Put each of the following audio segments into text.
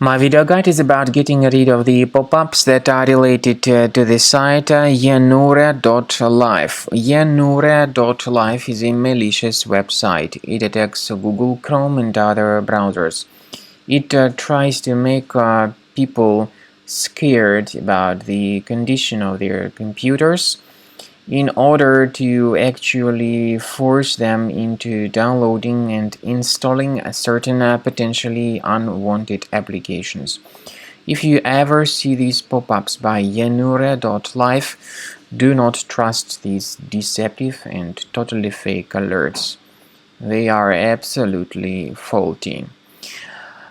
My video guide is about getting rid of the pop-ups that are related to the site Yanure.life. Yanure.life is a malicious website. It attacks Google Chrome and other browsers. It tries to make people scared about the condition of their computers in order to actually force them into downloading and installing certain potentially unwanted applications. If you ever see these pop-ups by Yanure.life, do not trust these deceptive and totally fake alerts. They are absolutely faulty.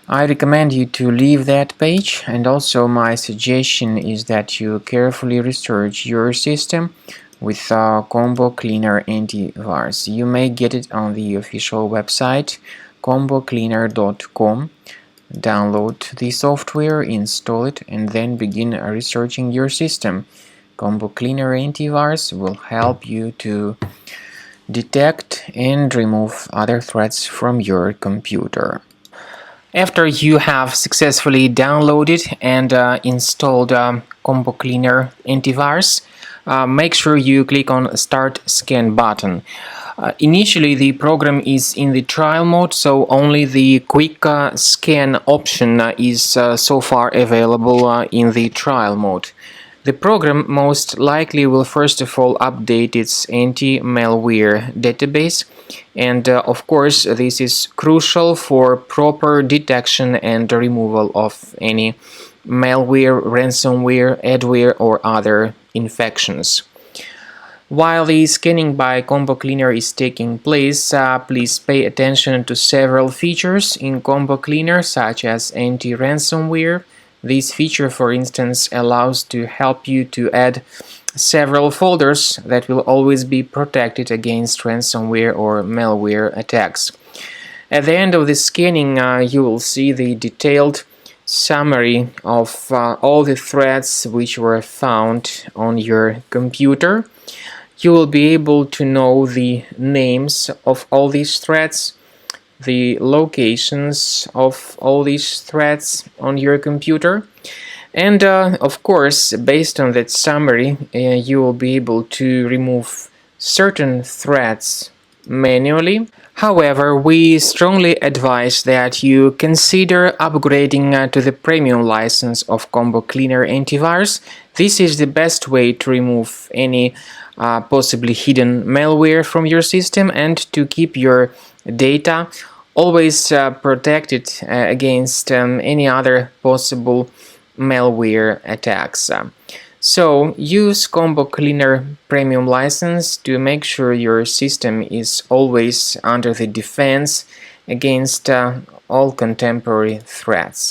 I recommend you to leave that page, and also my suggestion is that you carefully research your system with Combo Cleaner Antivirus. You may get it on the official website combocleaner.com. Download the software, install it, and then begin researching your system. Combo Cleaner Antivirus will help you to detect and remove other threats from your computer. After you have successfully downloaded and installed Combo Cleaner Antivirus, make sure you click on Start Scan button. Initially, the program is in the trial mode, so only the quick scan option is so far available in the trial mode. The program most likely will first of all update its anti-malware database, and of course this is crucial for proper detection and removal of any malware, ransomware, adware or other infections. While the scanning by Combo Cleaner is taking place, please pay attention to several features in Combo Cleaner, such as anti-ransomware. This feature, for instance, allows to help you to add several folders that will always be protected against ransomware or malware attacks. At the end of the scanning, you will see the detailed summary of all the threats which were found on your computer. You will be able to know the names of all these threats, the locations of all these threats on your computer, and of course, based on that summary, you will be able to remove certain threats manually. However, we strongly advise that you consider upgrading to the premium license of Combo Cleaner Antivirus. This is the best way to remove any possibly hidden malware from your system and to keep your data always protected against any other possible malware attacks. So use Combo Cleaner Premium license to make sure your system is always under the defense against all contemporary threats.